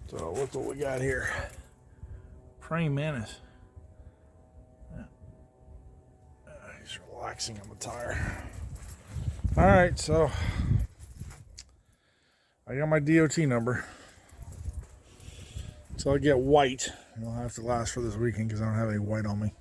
So look what we got here. Praying mantis. He's relaxing on the tire. All right, so I got my DOT number. So I get white. It'll have to last for this weekend because I don't have any white on me.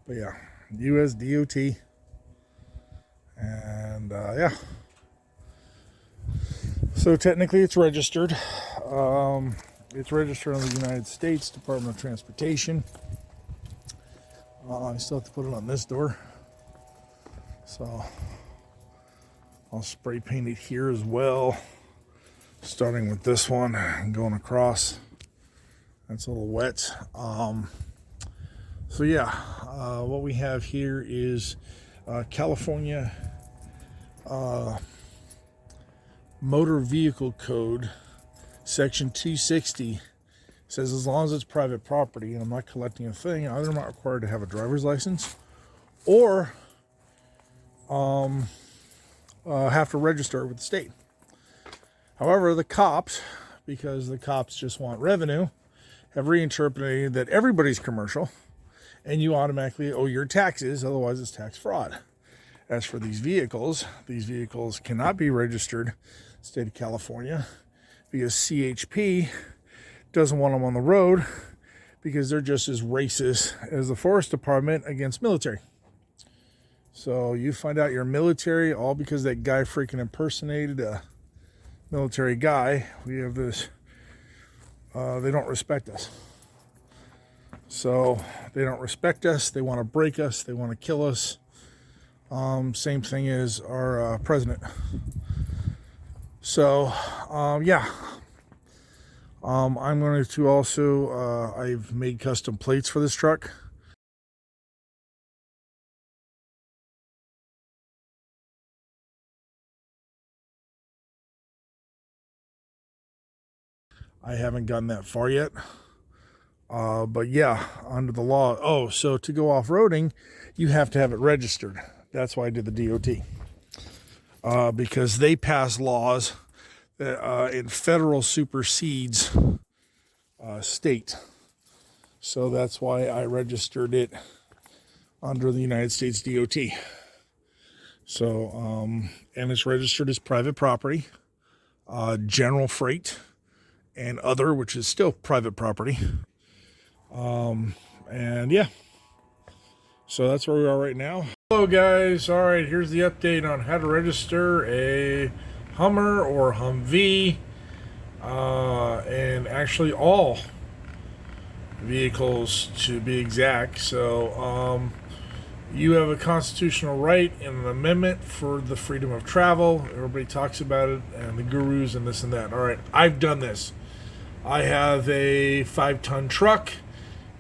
But yeah, U.S.D.O.T. And yeah. So technically it's registered. It's registered on the United States Department of Transportation. I still have to put it on this door. So I'll spray paint it here as well. Starting with this one and going across. That's a little wet. So yeah, what we have here is California Motor Vehicle Code, Section 260. Says as long as it's private property and I'm not collecting a thing, I'm not required to have a driver's license or have to register with the state. However, the cops, because the cops just want revenue, have reinterpreted that everybody's commercial and you automatically owe your taxes, otherwise it's tax fraud. As for these vehicles cannot be registered in the state of California because CHP doesn't want them on the road because they're just as racist as the Forest Department against military. So you find out you're military all because that guy freaking impersonated a military guy. We have this, they don't respect us. So they don't respect us. They want to break us. They want to kill us. Same thing as our president. So, yeah. I'm going to also, I've made custom plates for this truck. I haven't gotten that far yet. But yeah, under the law. Oh, so to go off-roading, you have to have it registered. That's why I did the DOT. Because they pass laws that in federal supersedes state. So that's why I registered it under the United States DOT. So, and it's registered as private property, general freight, and other, which is still private property. And yeah, so that's where we are right now. Hello guys. All right, here's the update on how to register a Hummer or Humvee, and actually all vehicles to be exact. So you have a constitutional right and an amendment for the freedom of travel. Everybody talks about it and the gurus and this and that. All right, I've done this. I have a 5-ton truck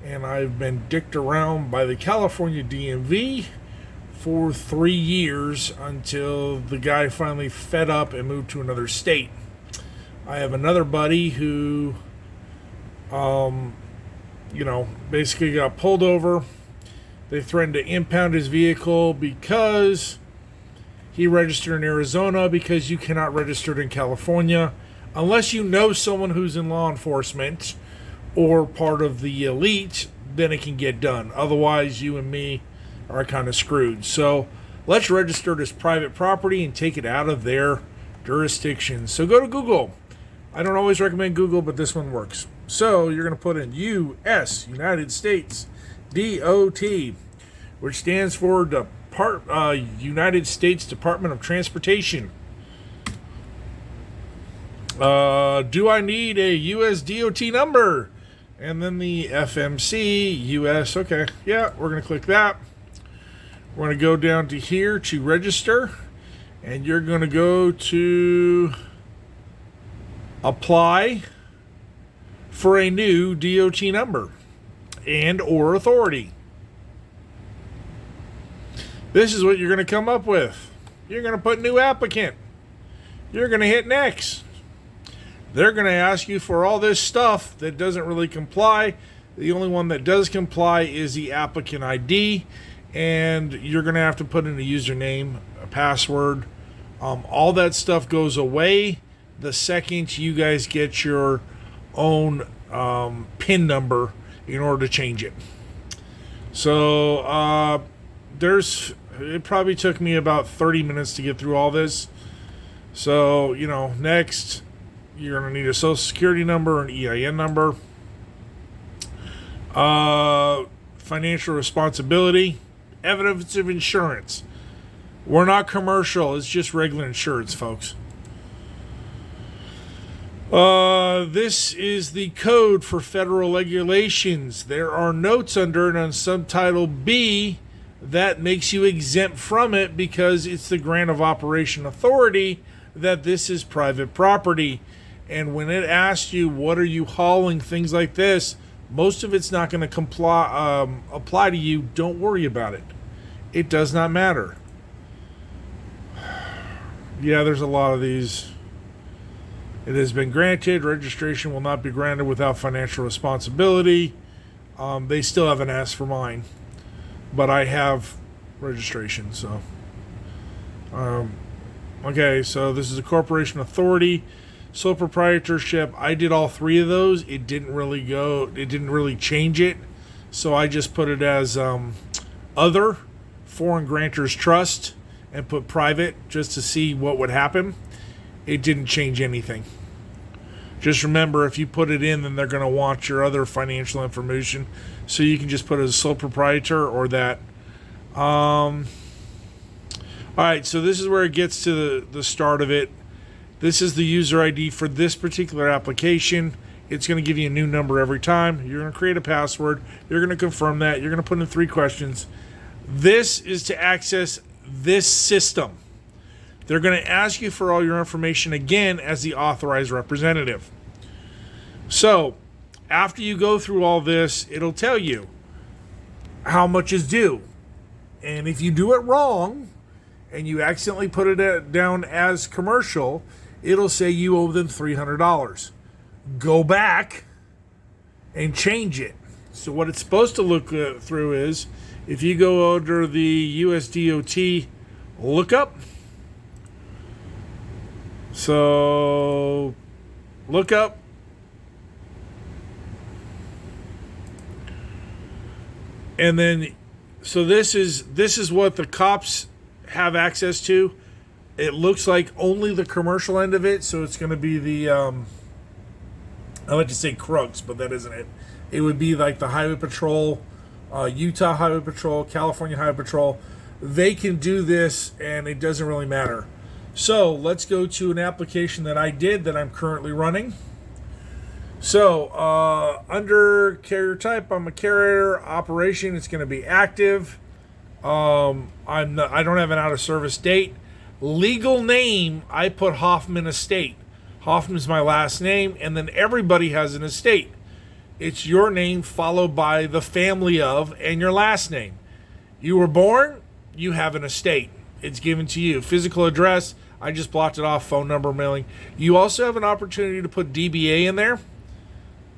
and I've been dicked around by the California DMV for 3 years until the guy finally fed up and moved to another state. I have another buddy who, basically got pulled over. They threatened to impound his vehicle because he registered in Arizona, because you cannot register it in California unless you know someone who's in law enforcement or part of the elite, then it can get done. Otherwise, you and me are kind of screwed. So let's register it as private property and take it out of their jurisdiction. So go to Google. I don't always recommend Google, but this one works. So you're going to put in U.S., United States, D.O.T., which stands for United States Department of Transportation. Do I need a U.S.D.O.T. number? And then the FMC, U.S. Okay, yeah, we're going to click that. We're going to go down to here to register. And you're going to go to apply for a new DOT number and or authority. This is what you're going to come up with. You're going to put new applicant. You're going to hit next. They're going to ask you for all this stuff that doesn't really comply. The only one that does comply is the applicant ID, and you're going to have to put in a username, a password. All that stuff goes away the second you guys get your own PIN number in order to change it. So it probably took me about 30 minutes to get through all this. So, next, you're going to need a social security number, an EIN number, financial responsibility, evidence of insurance. We're not commercial. It's just regular insurance, folks. This is the code for federal regulations. There are notes under it on subtitle B that makes you exempt from it because it's the grant of operation authority that this is private property. And when it asks you, what are you hauling, things like this, most of it's not going to apply to you. Don't worry about it. It does not matter. Yeah, there's a lot of these. It has been granted. Registration will not be granted without financial responsibility. They still haven't asked for mine, but I have registration. So, okay. So this is a corporation authority, sole proprietorship. I did all three of those. It didn't really change it. So I just put it as other foreign grantors trust and put private just to see what would happen. It didn't change anything. Just remember, if you put it in, then they're going to want your other financial information. So you can just put it as a sole proprietor or that. All right, so this is where it gets to the start of it. This is the user ID for this particular application. It's going to give you a new number every time. You're going to create a password. You're going to confirm that. You're going to put in 3 questions. This is to access this system. They're going to ask you for all your information again as the authorized representative. So, after you go through all this, it'll tell you how much is due. And if you do it wrong and you accidentally put it down as commercial, it'll say you owe them $300. Go back and change it. So what it's supposed to look through is, if you go under the U.S.D.O.T. lookup, so look up, and then so this is what the cops have access to. It looks like only the commercial end of it, so it's going to be the I like to say crooks, but that isn't it. It would be like the Highway Patrol, Utah Highway Patrol, California Highway Patrol. They can do this, and it doesn't really matter. So let's go to an application that I did that I'm currently running. So under carrier type, I'm a carrier. Operation, it's going to be active. I don't have an out of service date. Legal name, I put Hoffman Estate. Hoffman is my last name, and then everybody has an estate. It's your name followed by the family of and your last name. You were born, you have an estate. It's given to you. Physical address, I just blocked it off. Phone number, mailing. You also have an opportunity to put DBA in there,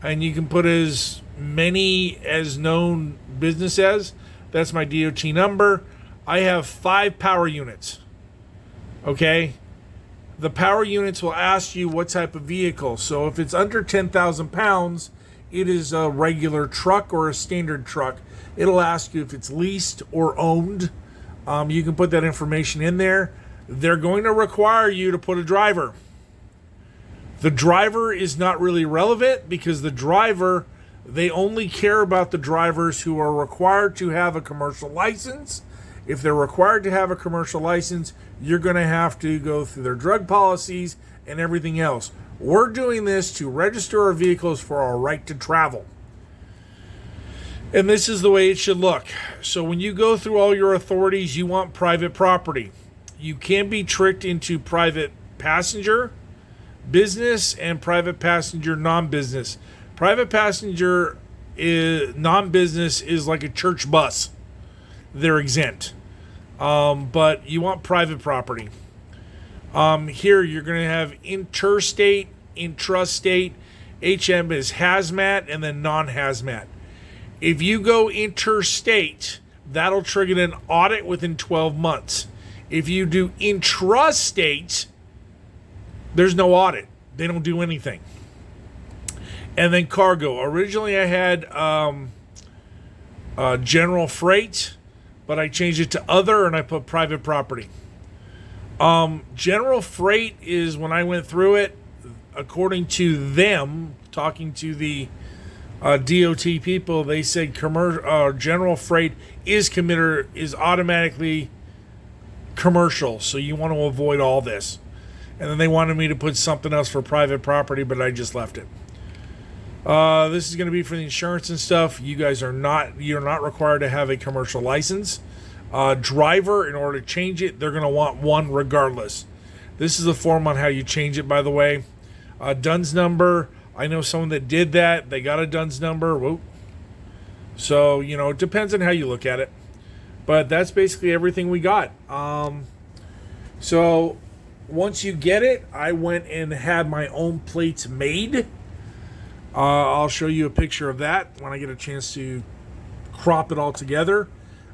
and you can put as many as known business as. That's my DOT number. I have 5 power units. Okay? The power units will ask you what type of vehicle. So if it's under 10,000 pounds, it is a regular truck or a standard truck. It'll ask you if it's leased or owned. You can put that information in there. They're going to require you to put a driver. The driver is not really relevant because the driver, they only care about the drivers who are required to have a commercial license. If they're required to have a commercial license, you're going to have to go through their drug policies and everything else. We're doing this to register our vehicles for our right to travel. And this is the way it should look. So when you go through all your authorities, you want private property. You can be tricked into private passenger, business, and private passenger non-business. Private passenger non-business is like a church bus. They're exempt. But you want private property. Here you're going to have interstate, intrastate. HM is hazmat and then non-hazmat. If you go interstate, that'll trigger an audit within 12 months. If you do intrastate, there's no audit. They don't do anything. And then cargo. Originally, I had general freight, but I changed it to other, and I put private property. General freight is, when I went through it, according to them, talking to the DOT people, they said general freight is automatically commercial, so you want to avoid all this. And then they wanted me to put something else for private property, but I just left it. This is going to be for the insurance and stuff. You're not required to have a commercial license. Driver, in order to change it, they're going to want one regardless. This is a form on how you change it, by the way. DUNS number. I know someone that did that. They got a DUNS number. Whoa. So, it depends on how you look at it. But that's basically everything we got. So, once you get it, I went and had my own plates made. I'll show you a picture of that when I get a chance to crop it all together.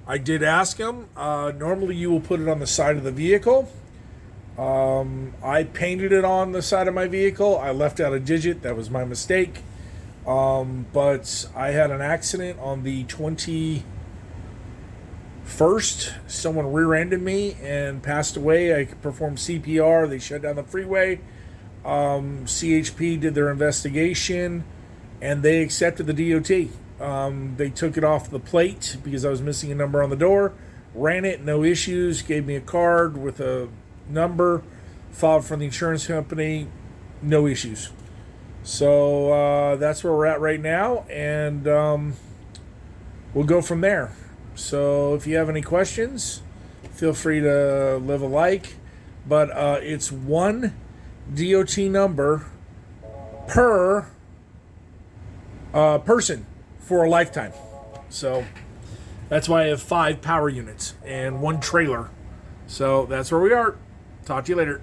I did ask him. Normally you will put it on the side of the vehicle. I painted it on the side of my vehicle. I left out a digit. That was my mistake. But I had an accident on the 21st. Someone rear-ended me and passed away. I performed CPR. They shut down the freeway. CHP did their investigation, and they accepted the DOT. They took it off the plate because I was missing a number on the door. Ran it, no issues. Gave me a card with a number. Filed from the insurance company, no issues. So that's where we're at right now, and we'll go from there. So if you have any questions, feel free to leave a like. But it's one DOT number per person for a lifetime. So that's why I have 5 power units and 1 trailer. So that's where we are. Talk to you later.